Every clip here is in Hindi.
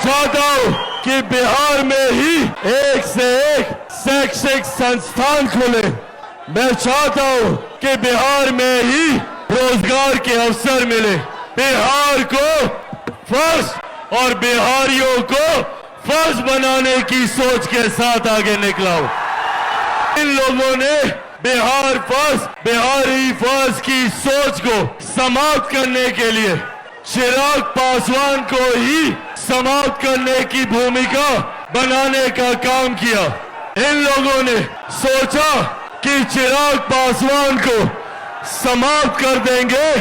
चाहता हूं कि बिहार में ही एक से एक शैक्षिक संस्थान खुले। मैं चाहता हूं कि बिहार में ही रोजगार के अवसर मिले। बिहार को फर्स्ट और बिहारियों को फर्स्ट बनाने की सोच के साथ आगे निकला हूं। इन लोगों ने बिहार फर्स्ट, बिहारी फर्स्ट की सोच को समाप्त करने के लिए चिराग पासवान को ही समाप्त करने की भूमिका बनाने का काम किया। इन लोगों ने सोचा कि चिराग पासवान को समाप्त कर देंगे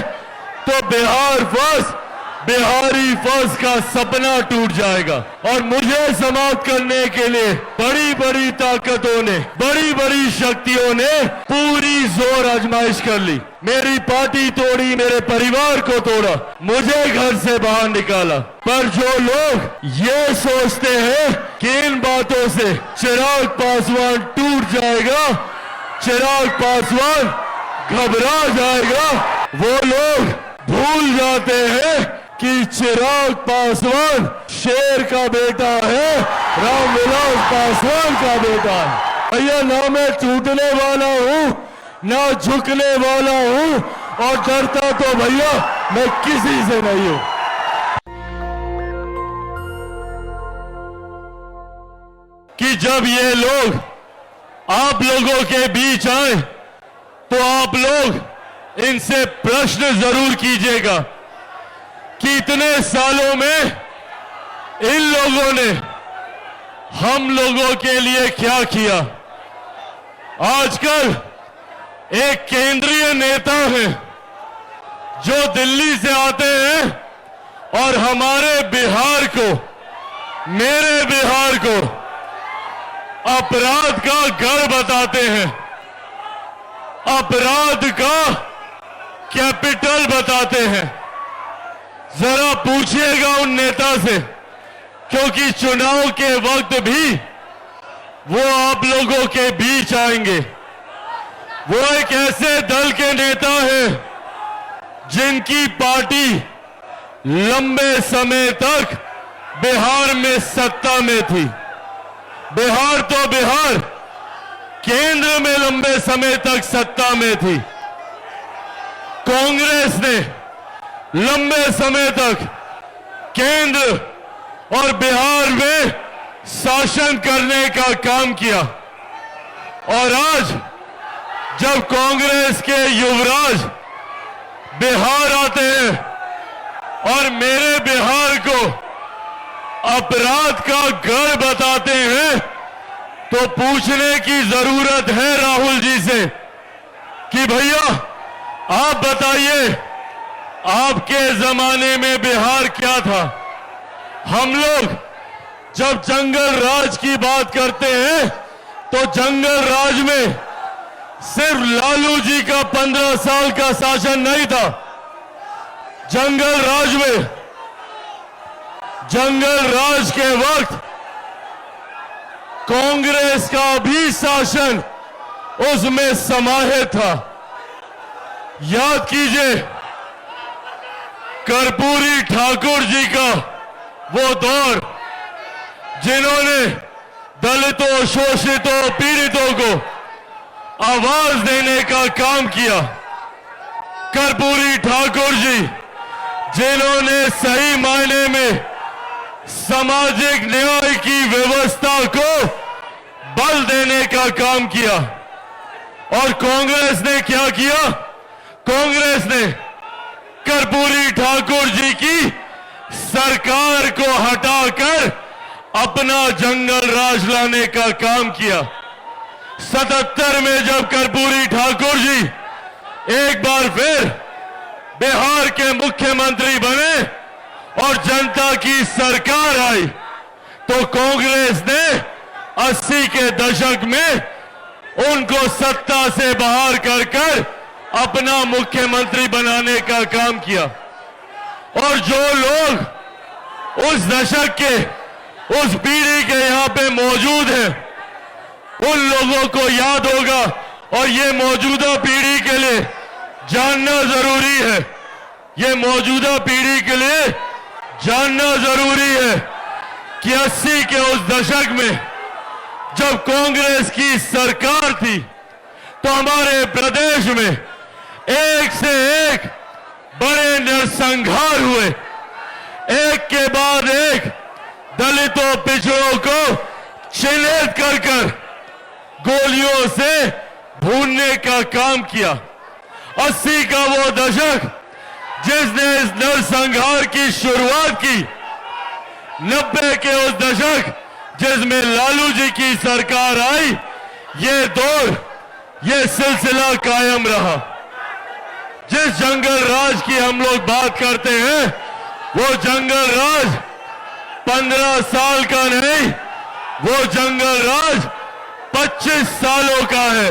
तो बिहार फर्स्ट, बिहारी फर्स्ट का सपना टूट जाएगा। और मुझे समाप्त करने के लिए बड़ी बड़ी ताकतों ने, बड़ी बड़ी शक्तियों ने पूरी जोर आजमाइश कर ली। मेरी पार्टी तोड़ी, मेरे परिवार को तोड़ा, मुझे घर से बाहर निकाला। पर जो लोग ये सोचते हैं कि इन बातों से चिराग पासवान टूट जाएगा, चिराग पासवान घबरा जाएगा, वो लोग भूल जाते हैं कि चिराग पासवान शेर का बेटा है, रामविलास पासवान का बेटा है। भैया, ना मैं टूटने वाला हूं, ना झुकने वाला हूं, और डरता तो भैया मैं किसी से नहीं हूं। कि जब ये लोग आप लोगों के बीच आए तो आप लोग इनसे प्रश्न जरूर कीजिएगा कि इतने सालों में इन लोगों ने हम लोगों के लिए क्या किया। आजकल एक केंद्रीय नेता है जो दिल्ली से आते हैं और हमारे बिहार को, मेरे बिहार को अपराध का गढ़ बताते हैं, अपराध का कैपिटल बताते हैं। जरा पूछिएगा उन नेता से, क्योंकि चुनाव के वक्त भी वो आप लोगों के बीच आएंगे। वो एक ऐसे दल के नेता हैं जिनकी पार्टी लंबे समय तक बिहार में सत्ता में थी। बिहार तो बिहार, केंद्र में लंबे समय तक सत्ता में थी। कांग्रेस ने लंबे समय तक केंद्र और बिहार में शासन करने का काम किया। और आज जब कांग्रेस के युवराज बिहार आते हैं और मेरे बिहार को अपराध का गढ़ बताते हैं, तो पूछने की जरूरत है राहुल जी से कि भैया आप बताइए, आपके जमाने में बिहार क्या था। हम लोग जब जंगल राज की बात करते हैं तो जंगल राज में सिर्फ लालू जी का 15 साल का शासन नहीं था। जंगल राज में, जंगल राज के वक्त कांग्रेस का भी शासन उसमें समाहित था। याद कीजिए कर्पूरी ठाकुर जी का वो दौर, जिन्होंने दलितों, शोषितों, पीड़ितों को आवाज देने का काम किया। कर्पूरी ठाकुर जी, जिन्होंने सही मायने में सामाजिक न्याय की व्यवस्था को बल देने का काम किया। और कांग्रेस ने क्या किया? कांग्रेस ने कर्पूरी ठाकुर जी की सरकार को हटाकर अपना जंगल राज लाने का काम किया। 77 में जब कर्पूरी ठाकुर जी एक बार फिर बिहार के मुख्यमंत्री बने और जनता की सरकार आई, तो कांग्रेस ने 80 के दशक में उनको सत्ता से बाहर कर अपना मुख्यमंत्री बनाने का काम किया। और जो लोग उस दशक के, उस पीढ़ी के यहां पे मौजूद हैं, उन लोगों को याद होगा, और ये मौजूदा पीढ़ी के लिए जानना जरूरी है, ये मौजूदा पीढ़ी के लिए जानना जरूरी है कि 80 के उस दशक में जब कांग्रेस की सरकार थी तो हमारे प्रदेश में एक से एक बड़े नरसंहार हुए, एक के बाद एक दलितों पिछड़ों को चिन्हित कर कर गोलियों से भूनने का काम किया। 80 का वो दशक जिसने इस नरसंहार की शुरुआत की, 90 के उस दशक जिसमें लालू जी की सरकार आई, ये दौर, ये सिलसिला कायम रहा। जिस जंगल राज की हम लोग बात करते हैं, वो जंगल राज 15 साल का नहीं, वो जंगल राज 25 सालों का है।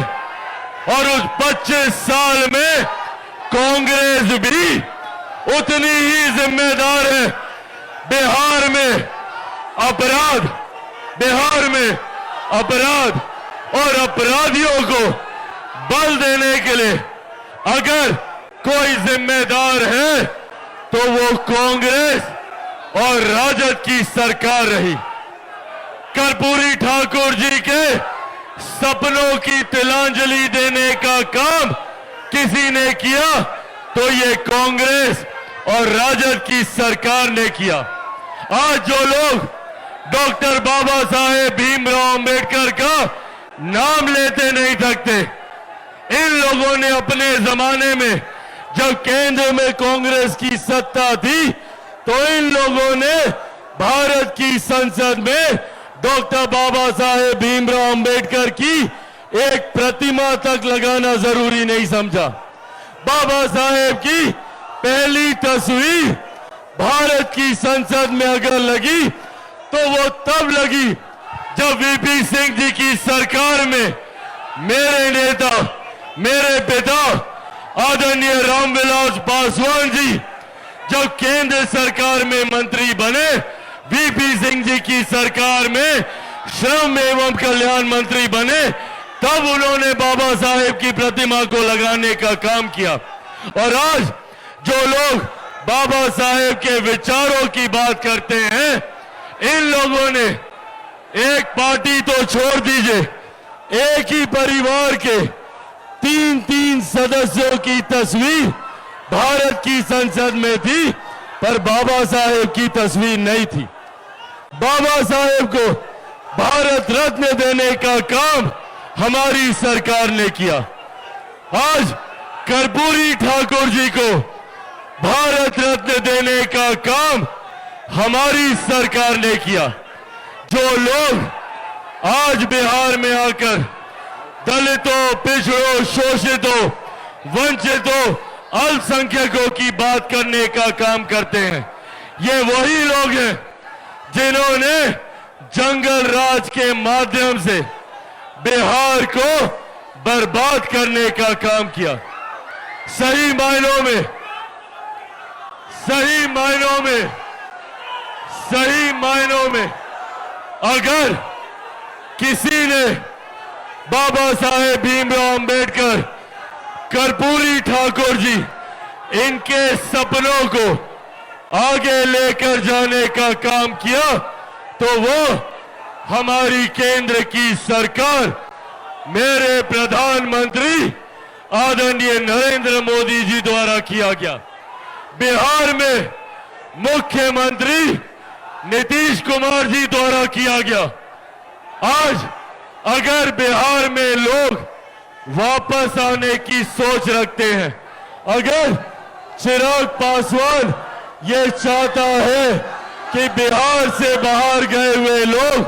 और उस 25 साल में कांग्रेस भी उतनी ही जिम्मेदार है। बिहार में अपराध और अपराधियों को बल देने के लिए अगर कोई जिम्मेदार है तो वो कांग्रेस और राजद की सरकार रही। कर्पूरी ठाकुर जी के सपनों की तिलांजलि देने का काम किसी ने किया तो ये कांग्रेस और राजद की सरकार ने किया। आज जो लोग डॉक्टर बाबा साहेब भीमराव अंबेडकर का नाम लेते नहीं थकते, इन लोगों ने अपने जमाने में जब केंद्र में कांग्रेस की सत्ता थी तो इन लोगों ने भारत की संसद में डॉक्टर बाबा साहेब भीमराव अंबेडकर की एक प्रतिमा तक लगाना जरूरी नहीं समझा। बाबा साहेब की पहली तस्वीर भारत की संसद में अगर लगी तो वो तब लगी जब वीपी सिंह जी की सरकार में मेरे नेता, मेरे पिता आदरणीय रामविलास पासवान जी जब केंद्र सरकार में मंत्री बने, वीपी सिंह जी की सरकार में श्रम एवं कल्याण मंत्री बने, तब उन्होंने बाबा साहेब की प्रतिमा को लगाने का काम किया। और आज जो लोग बाबा साहेब के विचारों की बात करते हैं, इन लोगों ने एक पार्टी तो छोड़ दीजिए, एक ही परिवार के 3-3 सदस्यों की तस्वीर भारत की संसद में थी, पर बाबा साहेब की तस्वीर नहीं थी। बाबा साहेब को भारत रत्न देने का काम हमारी सरकार ने किया। आज कर्पूरी ठाकुर जी को भारत रत्न देने का काम हमारी सरकार ने किया। जो लोग आज बिहार में आकर दलितों, पिछड़ों, शोषितों, वंचितों, अल्पसंख्यकों की बात करने का काम करते हैं, ये वही लोग हैं जिन्होंने जंगल राज के माध्यम से बिहार को बर्बाद करने का काम किया। सही मायनों में अगर किसी ने बाबा साहेब भीमराव अंबेडकर, कर्पूरी ठाकुर जी, इनके सपनों को आगे लेकर जाने का काम किया तो वो हमारी केंद्र की सरकार, मेरे प्रधानमंत्री आदरणीय नरेंद्र मोदी जी द्वारा किया गया। बिहार में मुख्यमंत्री नीतीश कुमार जी द्वारा किया गया। आज अगर बिहार में लोग वापस आने की सोच रखते हैं, अगर चिराग पासवान ये चाहता है कि बिहार से बाहर गए हुए लोग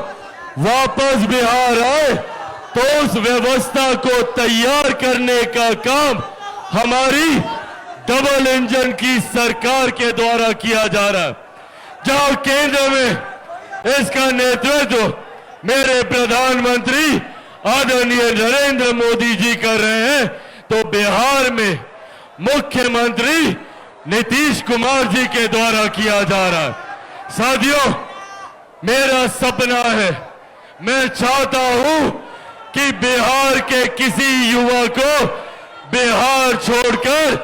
वापस बिहार आए, तो उस व्यवस्था को तैयार करने का काम हमारी डबल इंजन की सरकार के द्वारा किया जा रहा है। जहां केंद्र में इसका नेतृत्व मेरे प्रधानमंत्री आदरणीय नरेंद्र मोदी जी कर रहे हैं, तो बिहार में मुख्यमंत्री नीतीश कुमार जी के द्वारा किया जा रहा है। साथियों, मेरा सपना है, मैं चाहता हूं कि बिहार के किसी युवा को बिहार छोड़कर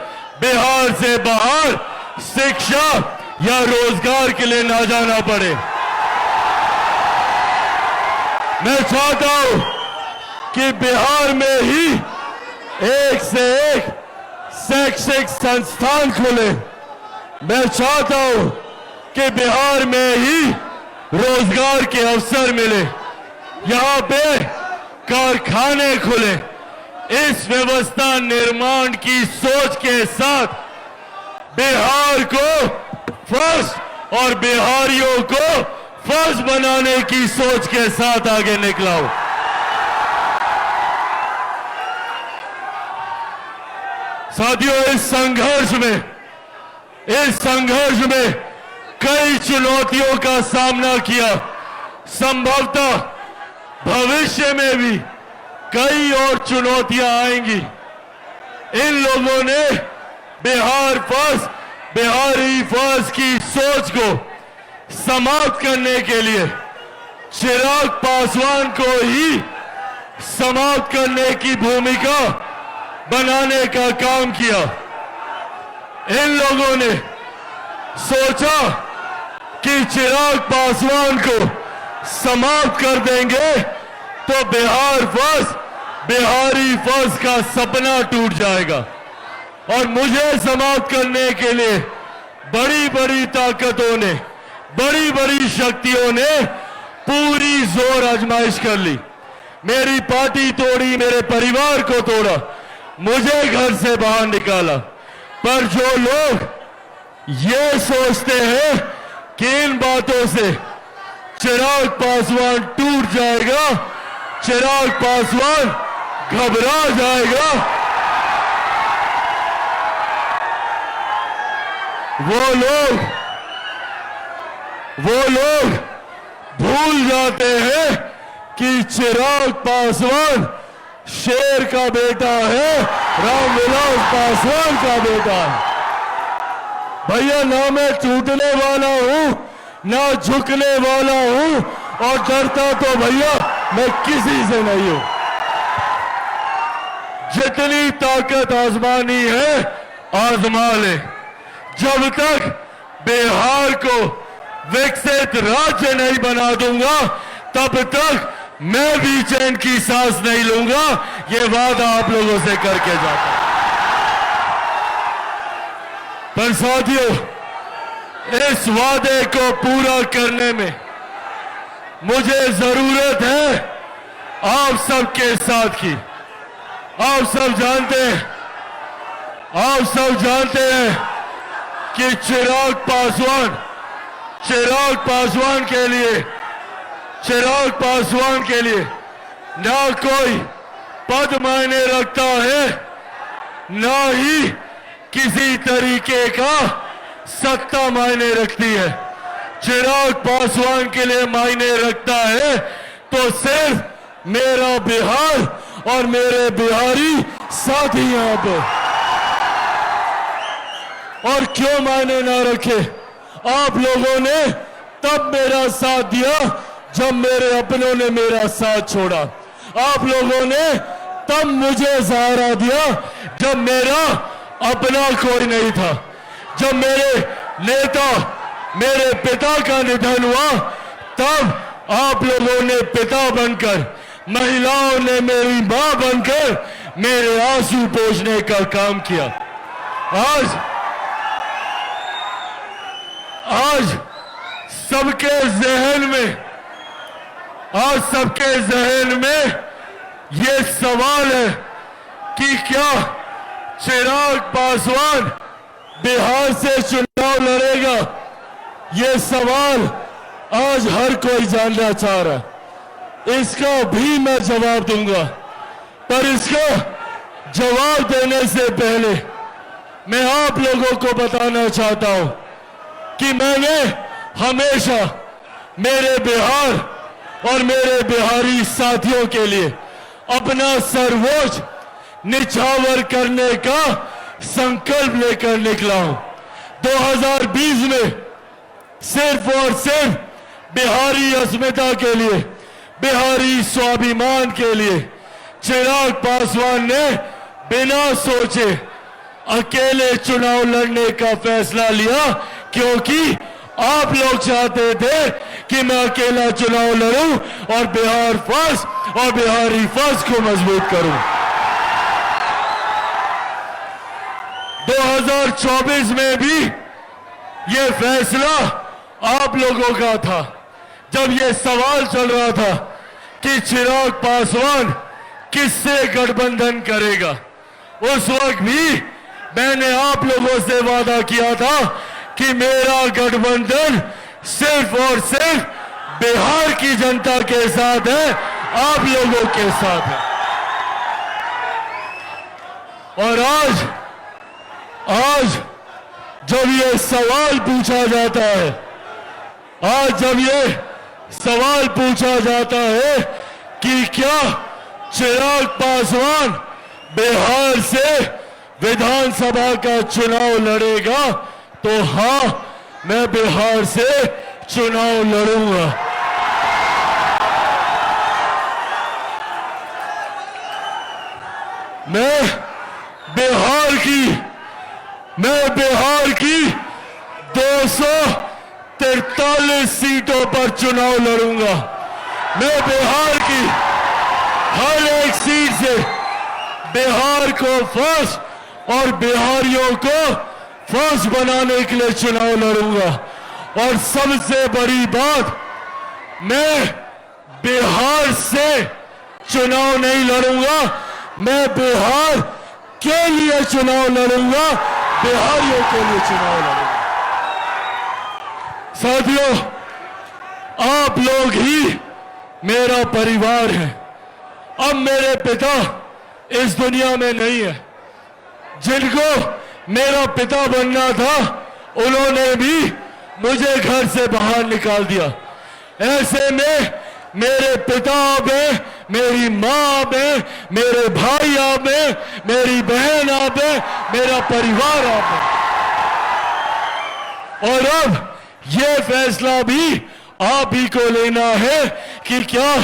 बिहार से बाहर शिक्षा या रोजगार के लिए ना जाना पड़े। मैं चाहता हूं कि बिहार में ही एक से एक शैक्षिक संस्थान खुले। मैं चाहता हूं कि बिहार में ही रोजगार के अवसर मिले, यहां पे कारखाने खुले। इस व्यवस्था निर्माण की सोच के साथ बिहार को फर्स्ट और बिहारियों को फर्स्ट बनाने की सोच के साथ आगे निकला हूं। साथियों, इस संघर्ष में कई चुनौतियों का सामना किया। संभवतः भविष्य में भी कई और चुनौतियां आएंगी। इन लोगों ने बिहार फर्स्ट, बिहारी फर्स्ट की सोच को समाप्त करने के लिए चिराग पासवान को ही समाप्त करने की भूमिका बनाने का काम किया। इन लोगों ने सोचा कि चिराग पासवान को समाप्त कर देंगे तो बिहार फर्स्ट, बिहारी फर्स्ट का सपना टूट जाएगा। और मुझे समाप्त करने के लिए बड़ी बड़ी ताकतों ने, बड़ी बड़ी शक्तियों ने पूरी जोर आजमाइश कर ली। मेरी पार्टी तोड़ी, मेरे परिवार को तोड़ा, मुझे घर से बाहर निकाला। पर जो लोग ये सोचते हैं कि इन बातों से चिराग पासवान टूट जाएगा, चिराग पासवान घबरा जाएगा, वो लोग भूल जाते हैं कि चिराग पासवान शेर का बेटा है, रामविलास पासवान का बेटा है। भैया, ना मैं टूटने वाला हूं, ना झुकने वाला हूं, और डरता तो भैया मैं किसी से नहीं हूं। जितनी ताकत आजमानी है आजमा ले। जब तक बिहार को विकसित राज्य नहीं बना दूंगा, तब तक मैं भी चैन की सांस नहीं लूंगा। ये वादा आप लोगों से करके जाता हूं। पर साथियों, इस वादे को पूरा करने में मुझे जरूरत है आप सबके साथ की। आप सब जानते हैं कि चिराग पासवान के लिए ना कोई पद मायने रखता है, ना ही किसी तरीके का सत्ता मायने रखती है। चिराग पासवान के लिए मायने रखता है तो सिर्फ मेरा बिहार और मेरे बिहारी साथी यहां पे। और क्यों मायने ना रखे? आप लोगों ने तब मेरा साथ दिया जब मेरे अपनों ने मेरा साथ छोड़ा। आप लोगों ने तब मुझे सहारा दिया जब मेरा अपना कोई नहीं था। जब मेरे नेता, मेरे पिता का निधन हुआ, तब आप लोगों ने पिता बनकर, महिलाओं ने मेरी मां बनकर मेरे आंसू पोंछने का काम किया। आज सबके जहन में ये सवाल है कि क्या चिराग पासवान बिहार से चुनाव लड़ेगा? ये सवाल आज हर कोई जानना चाह रहा है। इसका भी मैं जवाब दूंगा, पर इसका जवाब देने से पहले मैं आप लोगों को बताना चाहता हूं कि मैंने हमेशा मेरे बिहार और मेरे बिहारी साथियों के लिए अपना सर्वोच्च निछावर करने का संकल्प लेकर निकला हूं। 2020 में सिर्फ और सिर्फ बिहारी अस्मिता के लिए, बिहारी स्वाभिमान के लिए चिराग पासवान ने बिना सोचे अकेले चुनाव लड़ने का फैसला लिया, क्योंकि आप लोग चाहते थे कि मैं अकेला चुनाव लड़ूं और बिहार फर्स्ट और बिहारी फर्स्ट को मजबूत करूं। 2024 में भी ये फैसला आप लोगों का था। जब ये सवाल चल रहा था कि चिराग पासवान किससे गठबंधन करेगा, उस वक्त भी मैंने आप लोगों से वादा किया था कि मेरा गठबंधन सिर्फ और सिर्फ बिहार की जनता के साथ है, आप लोगों के साथ है। और आज जब ये सवाल पूछा जाता है, आज जब ये सवाल पूछा जाता है कि क्या चिराग पासवान बिहार से विधानसभा का चुनाव लड़ेगा, तो हां, मैं बिहार से चुनाव लड़ूंगा। मैं बिहार की 243 सीटों पर चुनाव लड़ूंगा। मैं बिहार की हर एक सीट से बिहार को फर्स्ट और बिहारियों को फर्स्ट बनाने के लिए चुनाव लड़ूंगा। और सबसे बड़ी बात, मैं बिहार से चुनाव नहीं लड़ूंगा, मैं बिहार के लिए चुनाव लड़ूंगा, बिहारियों के लिए चुनाव लड़ूंगा। साथियों, आप लोग ही मेरा परिवार है। अब मेरे पिता इस दुनिया में नहीं है। जिनको मेरा पिता बनना था, उन्होंने भी मुझे घर से बाहर निकाल दिया। ऐसे में मेरे पिता आप हैं, मेरी माँ आप हैं, मेरे भाई आप हैं, मेरी बहन आप हैं, मेरा परिवार आप है। और अब ये फैसला भी आप ही को लेना है कि क्या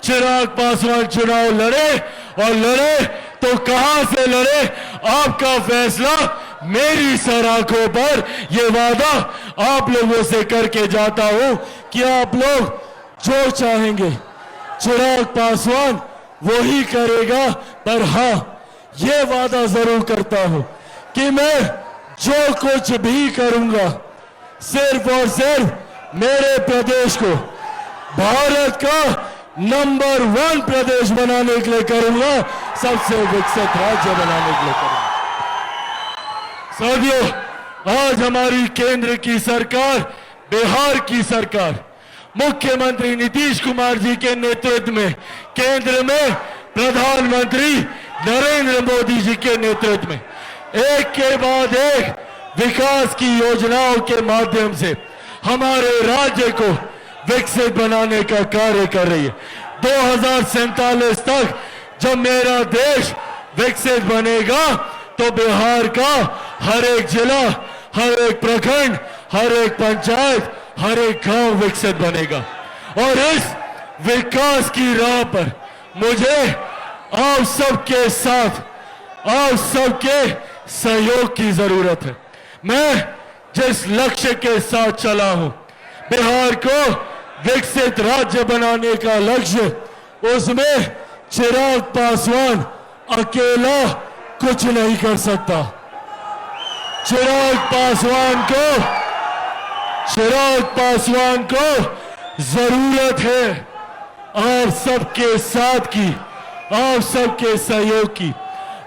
चिराग पासवान चुनाव लड़े, और लड़े तो कहां से लड़े। आपका फैसला मेरी सराखों पर। ये वादा आप लोगों से करके जाता हूं कि आप लोग जो चाहेंगे चिराग पासवान वो ही करेगा। पर हां, ये वादा जरूर करता हूं कि मैं जो कुछ भी करूंगा, सिर्फ और सिर्फ मेरे प्रदेश को भारत का नंबर 1 प्रदेश बनाने के लिए करूंगा, सबसे विकसित राज्य बनाने के लिए करूंगा। साथियों, आज हमारी केंद्र की सरकार, बिहार की सरकार, मुख्यमंत्री नीतीश कुमार जी के नेतृत्व में, केंद्र में प्रधानमंत्री नरेंद्र मोदी जी के नेतृत्व में एक के बाद एक विकास की योजनाओं के माध्यम से हमारे राज्य को विकसित बनाने का कार्य कर रही है। 2047 तक जब मेरा देश विकसित बनेगा, तो बिहार का हर एक जिला, हर एक प्रखंड, हर एक पंचायत, हर एक गांव विकसित बनेगा। और इस विकास की राह पर मुझे आप सबके साथ, आप सबके सहयोग की जरूरत है। मैं जिस लक्ष्य के साथ चला हूं, बिहार को विकसित राज्य बनाने का लक्ष्य, उसमें चिराग पासवान अकेला कुछ नहीं कर सकता। चिराग पासवान को जरूरत है आप सबके साथ की, आप सबके सहयोग की।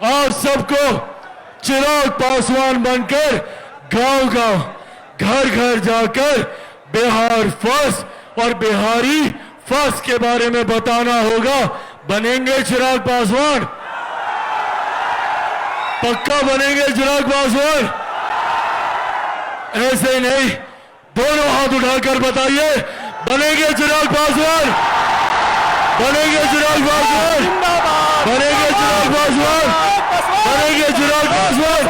आप सबको चिराग पासवान बनकर गांव-गांव, घर-घर जाकर बिहार फर्स्ट और बिहारी फर्स्ट के बारे में बताना होगा। बनेंगे चिराग पासवान? पक्का बनेंगे चिराग पासवान? ऐसे नहीं, दोनों हाथ उठाकर बताइए, बनेंगे चिराग पासवान? बनेंगे चिराग पासवान? बनेंगे चिराग पासवान? बनेंगे चिराग पासवान?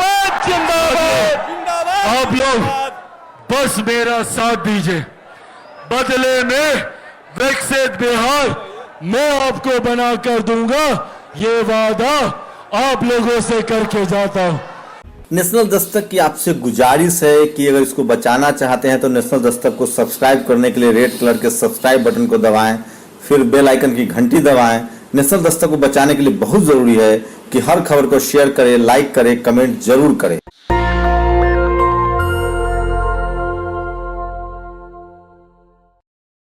आप लोग बस मेरा साथ दीजिए। बदले में विकसित बिहार मैं आपको बनाकर दूंगा, ये वादा आप लोगों से करके जाता हूं। नेशनल दस्तक की आपसे गुजारिश है कि अगर इसको बचाना चाहते हैं तो नेशनल दस्तक को सब्सक्राइब करने के लिए रेड कलर के सब्सक्राइब बटन को दबाएं, फिर बेल आइकन की घंटी दबाएं। नेशनल दस्तक को बचाने के लिए बहुत जरूरी है कि हर खबर को शेयर करें, लाइक करें, कमेंट जरूर करें।